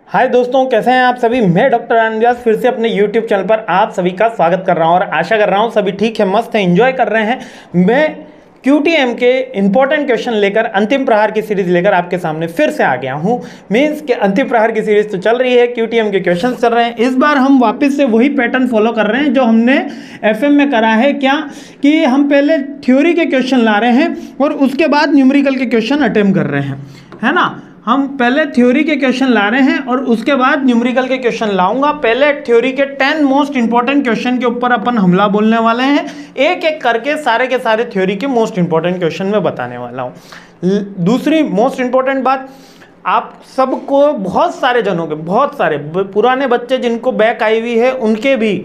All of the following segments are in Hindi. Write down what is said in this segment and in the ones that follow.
हाय दोस्तों, कैसे हैं आप सभी। मैं डॉक्टर आनंद व्यास फिर से अपने YouTube चैनल पर आप सभी का स्वागत कर रहा हूं और आशा कर रहा हूं सभी ठीक है, मस्त है, एंजॉय कर रहे हैं। मैं QTM के इंपॉर्टेंट क्वेश्चन लेकर अंतिम प्रहार की सीरीज लेकर आपके सामने फिर से आ गया हूं। मीन्स के अंतिम प्रहार की सीरीज तो चल रही है, QTM के क्वेश्चन चल रहे हैं। इस बार हम वापस से वही पैटर्न फॉलो कर रहे हैं जो हमने FM में करा है। क्या कि हम पहले थ्योरी के क्वेश्चन ला रहे हैं और उसके बाद न्यूमेरिकल के क्वेश्चन अटेम्प्ट कर रहे हैं, है ना। हम पहले थ्योरी के क्वेश्चन ला रहे हैं और उसके बाद न्यूमेरिकल के क्वेश्चन लाऊंगा। पहले थ्योरी के 10 मोस्ट इंपॉर्टेंट क्वेश्चन के ऊपर अपन हमला बोलने वाले हैं, एक एक करके सारे के सारे थ्योरी के मोस्ट इंपॉर्टेंट क्वेश्चन में बताने वाला हूं। दूसरी मोस्ट इंपॉर्टेंट बात, आप सबको बहुत सारे जनों के, बहुत सारे पुराने बच्चे जिनको बैक आई हुई है उनके भी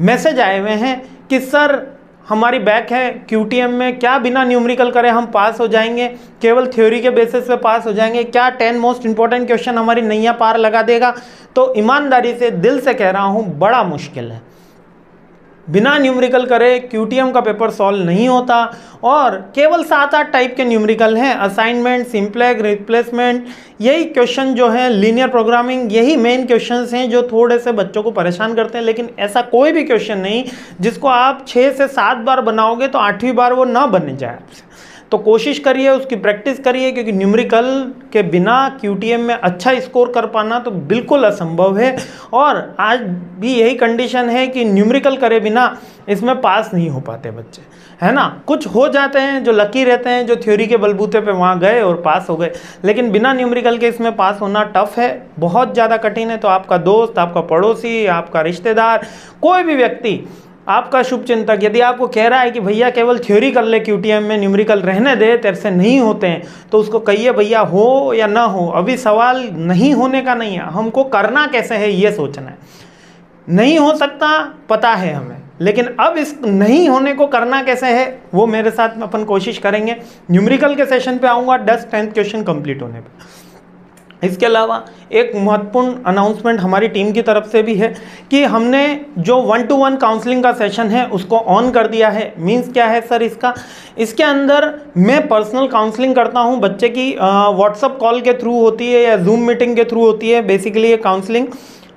मैसेज आए हुए हैं कि सर हमारी बैक है QTM में, क्या बिना न्यूमेरिकल करे हम पास हो जाएंगे, केवल थ्योरी के बेसिस पे पास हो जाएंगे, क्या 10 मोस्ट इंपॉर्टेंट क्वेश्चन हमारी नैया पार लगा देगा। तो ईमानदारी से दिल से कह रहा हूं, बड़ा मुश्किल है। बिना न्यूमेरिकल करे QTM का पेपर सॉल्व नहीं होता और केवल 7-8 टाइप के न्यूमेरिकल हैं, असाइनमेंट, सिंप्लेक्स, रिप्लेसमेंट, यही क्वेश्चन जो है लीनियर प्रोग्रामिंग, यही मेन क्वेश्चंस हैं जो थोड़े से बच्चों को परेशान करते हैं। लेकिन ऐसा कोई भी क्वेश्चन नहीं जिसको आप 6 से 7 बार बनाओगे तो 8वीं बार वो ना बन जाए आपसे। तो कोशिश करिए, उसकी प्रैक्टिस करिए, क्योंकि न्यूमेरिकल के बिना QTM में अच्छा स्कोर कर पाना तो बिल्कुल असंभव है। और आज भी यही कंडीशन है कि न्यूमेरिकल करे बिना इसमें पास नहीं हो पाते बच्चे, है ना। कुछ हो जाते हैं जो लकी रहते हैं, जो थ्योरी के बलबूते पे वहाँ गए और पास हो गए, लेकिन बिना न्यूमेरिकल के इसमें पास होना टफ है, बहुत ज़्यादा कठिन है। तो आपका दोस्त, आपका पड़ोसी, आपका रिश्तेदार, कोई भी व्यक्ति, आपका शुभचिंतक यदि आपको कह रहा है कि भैया केवल थ्योरी कर ले, QTM में न्यूमेरिकल रहने दे, तेरे से नहीं होते हैं, तो उसको कहिए भैया हो या ना हो, अभी सवाल नहीं होने का नहीं है, हमको करना कैसे है ये सोचना है। नहीं हो सकता पता है हमें, लेकिन अब इस नहीं होने को करना कैसे है वो मेरे साथ अपन कोशिश करेंगे। न्यूमेरिकल के सेशन पे आऊँगा 10th क्वेश्चन कंप्लीट होने पर। इसके अलावा एक महत्वपूर्ण अनाउंसमेंट हमारी टीम की तरफ से भी है कि हमने जो 1-to-1 काउंसलिंग का सेशन है उसको ऑन कर दिया है। मींस क्या है सर इसके अंदर मैं पर्सनल काउंसलिंग करता हूं। बच्चे की व्हाट्सअप कॉल के थ्रू होती है या जूम मीटिंग के थ्रू होती है, बेसिकली ये काउंसलिंग,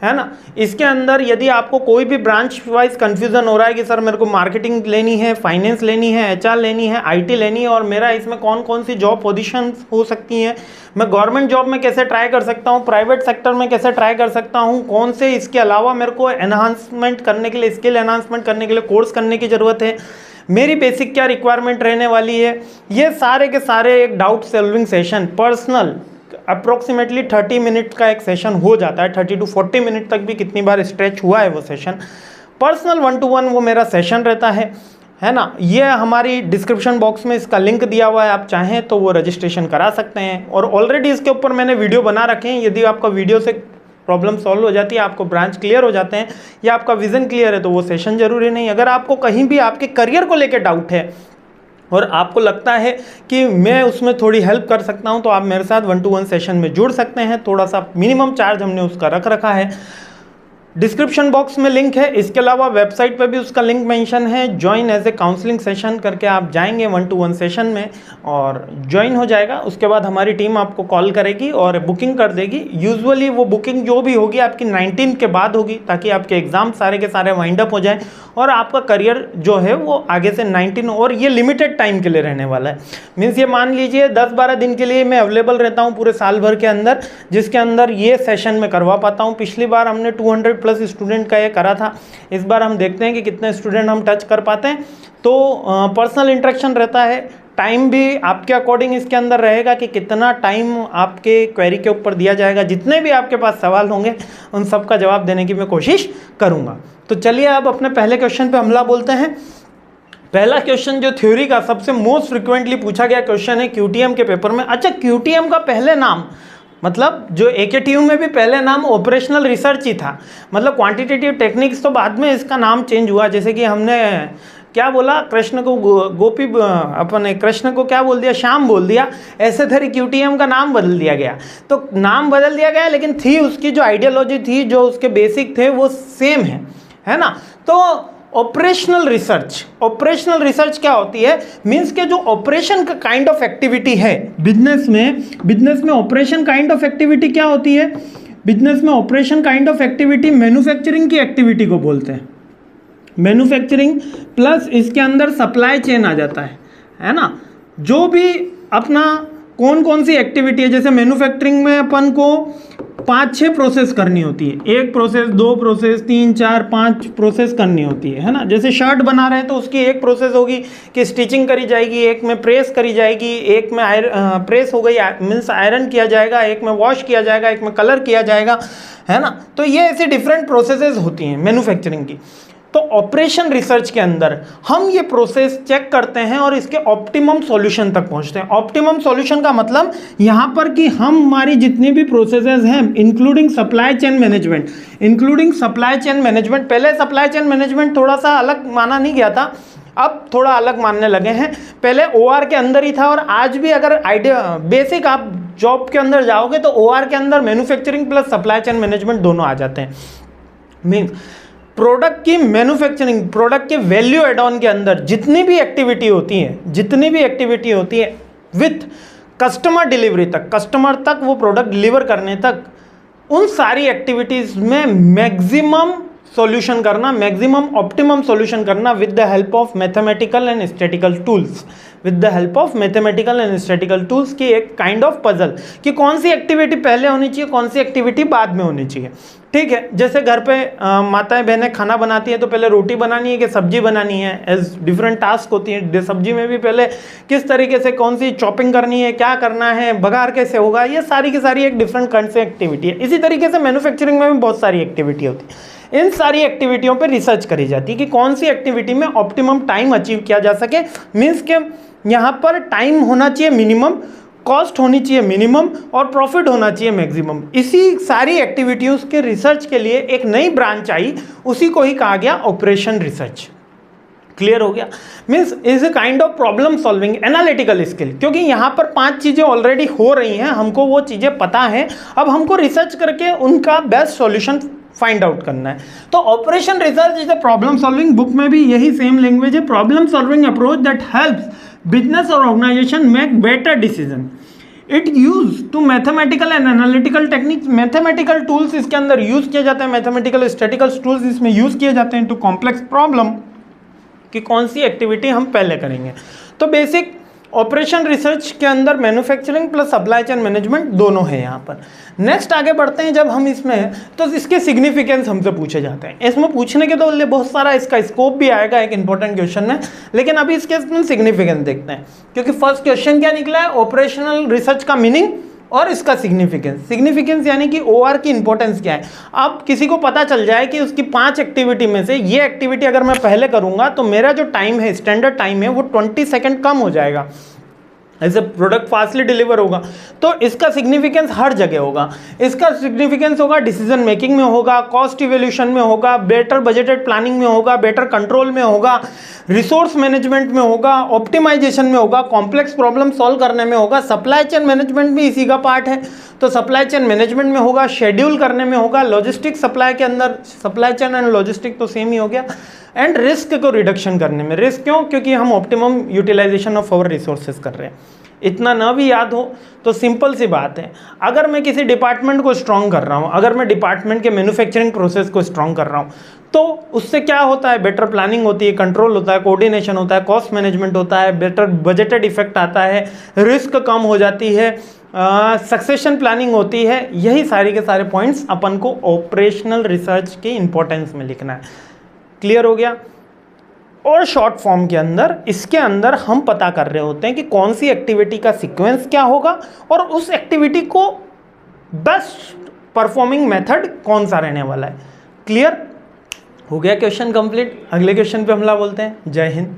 है ना। इसके अंदर यदि आपको कोई भी ब्रांच वाइज कंफ्यूजन हो रहा है कि सर मेरे को मार्केटिंग लेनी है, फाइनेंस लेनी है, HR लेनी है, IT लेनी है, और मेरा इसमें कौन कौन सी जॉब पोजीशंस हो सकती हैं, मैं गवर्नमेंट जॉब में कैसे ट्राई कर सकता हूँ, प्राइवेट सेक्टर में कैसे ट्राई कर सकता हूँ, कौन से इसके अलावा मेरे को एनहांसमेंट करने के लिए, स्किल एनहांसमेंट करने के लिए कोर्स करने की ज़रूरत है, मेरी बेसिक क्या रिक्वायरमेंट रहने वाली है, ये सारे के सारे एक doubt solving session personal approximately 30 minute का एक सेशन हो जाता है। 30 to 40 मिनट तक भी कितनी बार स्ट्रेच हुआ है वो सेशन। पर्सनल 1-to-1 वो मेरा सेशन रहता है ना। ये हमारी डिस्क्रिप्शन बॉक्स में इसका लिंक दिया हुआ है, आप चाहें तो वो रजिस्ट्रेशन करा सकते हैं। और ऑलरेडी इसके ऊपर मैंने वीडियो बना रखे हैं। यदि आपका वीडियो से प्रॉब्लम सॉल्व हो जाती है, आपको ब्रांच क्लियर हो जाते हैं या आपका विजन क्लियर है, तो वो सेशन जरूरी नहीं। अगर आपको कहीं भी आपके करियर को लेकर डाउट है और आपको लगता है कि मैं उसमें थोड़ी हेल्प कर सकता हूं, तो आप मेरे साथ 1-to-1 सेशन में जुड़ सकते हैं। थोड़ा सा मिनिमम चार्ज हमने उसका रख रखा है, डिस्क्रिप्शन बॉक्स में लिंक है। इसके अलावा वेबसाइट पे भी उसका लिंक मेंशन है। Join as a counselling session करके आप जाएंगे 1-to-1 सेशन में और ज्वाइन हो जाएगा। उसके बाद हमारी टीम आपको कॉल करेगी और बुकिंग कर देगी। यूजुअली वो बुकिंग जो भी होगी आपकी 19 के बाद होगी, ताकि आपके एग्जाम सारे के सारे वाइंड अप हो जाए और आपका करियर जो है वो आगे से 19, और ये लिमिटेड टाइम के लिए रहने वाला है। मीन्स ये मान लीजिए 10-12 दिन के लिए मैं अवेलेबल रहता हूँ पूरे साल भर के अंदर, जिसके अंदर ये सेशन में करवा पाता हूँ। पिछली बार हमने 200+ स्टूडेंट का ये करा था, इस बार हम देखते हैं कि कितने स्टूडेंट हम टच कर पाते हैं। तो पर्सनल इंटरेक्शन रहता है, टाइम भी आपके अकॉर्डिंग इसके अंदर रहेगा कि कितना टाइम आपके क्वेरी के ऊपर दिया जाएगा। जितने भी आपके पास सवाल होंगे उन सब का जवाब देने की मैं कोशिश करूँगा। तो चलिए अब अपने पहले क्वेश्चन पे हमला बोलते हैं। पहला क्वेश्चन जो थ्योरी का सबसे मोस्ट फ्रिक्वेंटली पूछा गया क्वेश्चन है QTM के पेपर में। अच्छा, QTM का पहले नाम, मतलब जो AKTU में भी पहले नाम ऑपरेशनल रिसर्च ही था। मतलब क्वांटिटेटिव टेक्निक्स तो बाद में इसका नाम चेंज हुआ। जैसे कि हमने क्या बोला, कृष्ण को गोपी, अपने कृष्ण को क्या बोल दिया, श्याम बोल दिया, ऐसे तरह QTM का नाम बदल दिया गया। तो नाम बदल दिया गया, लेकिन थी उसकी जो आइडियोलॉजी थी, जो उसके बेसिक थे, वो सेम है ना। तो ऑपरेशनल रिसर्च क्या होती है, मींस के जो ऑपरेशन का काइंड ऑफ एक्टिविटी है बिजनेस में ऑपरेशन काइंड ऑफ एक्टिविटी क्या होती है, बिजनेस में operation kind of activity manufacturing की एक्टिविटी को बोलते हैं। मैन्युफैक्चरिंग प्लस इसके अंदर सप्लाई चेन आ जाता है ना। जो भी अपना कौन कौन सी एक्टिविटी है, जैसे मैन्युफैक्चरिंग में अपन को 5-6 प्रोसेस करनी होती है, 1 प्रोसेस, 2 प्रोसेस, 3, 4, 5 प्रोसेस करनी होती है ना। जैसे शर्ट बना रहे हैं तो उसकी एक प्रोसेस होगी कि स्टिचिंग करी जाएगी, एक में प्रेस करी जाएगी, एक में प्रेस हो गई मीन्स आयरन किया जाएगा, एक में वॉश किया जाएगा, एक में कलर किया जाएगा, है ना। तो ये ऐसी डिफरेंट प्रोसेसेस होती हैं मैन्युफैक्चरिंग की। तो ऑपरेशन रिसर्च के अंदर हम ये प्रोसेस चेक करते हैं और इसके ऑप्टिमम सॉल्यूशन तक पहुंचते हैं। ऑप्टिमम सॉल्यूशन का मतलब यहाँ पर कि हम हमारी जितनी भी प्रोसेसेस हैं इंक्लूडिंग सप्लाई चेन मैनेजमेंट, पहले सप्लाई चेन मैनेजमेंट थोड़ा सा अलग माना नहीं गया था, अब थोड़ा अलग मानने लगे हैं। पहले OR के अंदर ही था और आज भी अगर आइडिया बेसिक आप जॉब के अंदर जाओगे तो OR के अंदर manufacturing plus supply chain management दोनों आ जाते हैं। मीन्स प्रोडक्ट की मैन्युफैक्चरिंग, प्रोडक्ट के वैल्यू एड ऑन के अंदर जितनी भी एक्टिविटी होती है विथ कस्टमर डिलीवरी तक, कस्टमर तक वो प्रोडक्ट डिलीवर करने तक, उन सारी एक्टिविटीज में मैक्सिमम सॉल्यूशन करना, मैक्सिमम ऑप्टिमम सॉल्यूशन करना with the help of mathematical and statistical tools, की एक काइंड ऑफ पजल कि कौन सी एक्टिविटी पहले होनी चाहिए, कौन सी एक्टिविटी बाद में होनी चाहिए। ठीक है, जैसे घर पे माताएं बहनें खाना बनाती हैं तो पहले रोटी बनानी है कि सब्जी बनानी है, एज डिफरेंट टास्क होती है। सब्जी में भी पहले किस तरीके से कौन सी चॉपिंग करनी है, क्या करना है, बघार कैसे होगा, ये सारी की सारी एक डिफरेंट काइंड से एक्टिविटी है। इसी तरीके से मैन्युफैक्चरिंग में भी बहुत सारी एक्टिविटी होती है। इन सारी एक्टिविटियों पर रिसर्च करी जाती है कि कौन सी एक्टिविटी में ऑप्टिमम टाइम अचीव किया जा सके। मीन्स के यहाँ पर टाइम होना चाहिए मिनिमम, कॉस्ट होनी चाहिए मिनिमम और प्रॉफिट होना चाहिए मैक्सिमम। इसी सारी एक्टिविटीज़ के रिसर्च के लिए एक नई ब्रांच आई, उसी को ही कहा गया ऑपरेशन रिसर्च। क्लियर हो गया? Means is a kind of problem solving analytical skill, क्योंकि यहाँ पर 5 चीज़ें ऑलरेडी हो रही हैं, हमको वो चीज़ें पता हैं, अब हमको रिसर्च करके उनका बेस्ट सॉल्यूशन फाइंड आउट करना है। तो operation research is a problem solving, book में भी यही सेम लैंग्वेज है, problem solving approach that helps business और organisation make better decision. It use to mathematical and analytical techniques, mathematical tools इसके अंदर यूज किए जाते हैं, मैथमेटिकल स्टैटिकल टूल्स इसमें यूज किए जाते हैं टू कॉम्प्लेक्स प्रॉब्लम कि कौन सी एक्टिविटी हम पहले करेंगे। तो बेसिक ऑपरेशन रिसर्च के अंदर manufacturing plus supply chain management दोनों है यहाँ पर। नेक्स्ट आगे बढ़ते हैं, जब हम इसमें तो इसके सिग्निफिकेंस हमसे पूछे जाते हैं। इसमें पूछने के तो बहुत सारा इसका स्कोप भी आएगा एक इंपॉर्टेंट क्वेश्चन में, लेकिन अभी इसके सिग्निफिकेंस देखते हैं, क्योंकि फर्स्ट क्वेश्चन क्या निकला है, ऑपरेशनल रिसर्च का मीनिंग और इसका सिग्निफिकेंस यानी कि OR की इंपॉर्टेंस क्या है। अब किसी को पता चल जाए कि उसकी 5 एक्टिविटी में से ये एक्टिविटी अगर मैं पहले करूंगा तो मेरा जो टाइम है, स्टैंडर्ड टाइम है, वो 20 सेकंड कम हो जाएगा, ऐसे प्रोडक्ट फास्टली डिलीवर होगा। तो इसका सिग्निफिकेंस हर जगह होगा। इसका सिग्निफिकेंस होगा डिसीजन मेकिंग में होगा, कॉस्ट इवैल्यूएशन में होगा, बेटर बजटेड प्लानिंग में होगा, बेटर कंट्रोल में होगा, रिसोर्स मैनेजमेंट में होगा, ऑप्टिमाइजेशन में होगा, कॉम्प्लेक्स प्रॉब्लम सॉल्व करने में होगा, सप्लाई चेन मैनेजमेंट भी इसी का पार्ट है तो सप्लाई चेन मैनेजमेंट में होगा, शेड्यूल करने में होगा, लॉजिस्टिक सप्लाई के अंदर सप्लाई चेन एंड लॉजिस्टिक तो सेम ही हो गया, एंड रिस्क को रिडक्शन करने में। रिस्क क्यों? क्योंकि हम optimum utilisation of our resources कर रहे हैं। इतना ना भी याद हो तो सिंपल सी बात है, अगर मैं किसी डिपार्टमेंट को स्ट्रॉन्ग कर रहा हूँ, अगर मैं डिपार्टमेंट के मैन्युफैक्चरिंग प्रोसेस को स्ट्रॉन्ग कर रहा हूँ, तो उससे क्या होता है, बेटर प्लानिंग होती है, कंट्रोल होता है, कोऑर्डिनेशन होता है, कॉस्ट मैनेजमेंट होता है, बेटर बजटेड इफेक्ट आता है, रिस्क कम हो जाती है, सक्सेशन प्लानिंग होती है। यही सारे के सारे पॉइंट्स अपन को ऑपरेशनल रिसर्च के इंपॉर्टेंस में लिखना है। क्लियर हो गया? और शॉर्ट फॉर्म के अंदर इसके अंदर हम पता कर रहे होते हैं कि कौन सी एक्टिविटी का सीक्वेंस क्या होगा और उस एक्टिविटी को बेस्ट परफॉर्मिंग मेथड कौन सा रहने वाला है। क्लियर हो गया? Question complete. अगले क्वेश्चन पे हमला बोलते हैं। जय हिंद।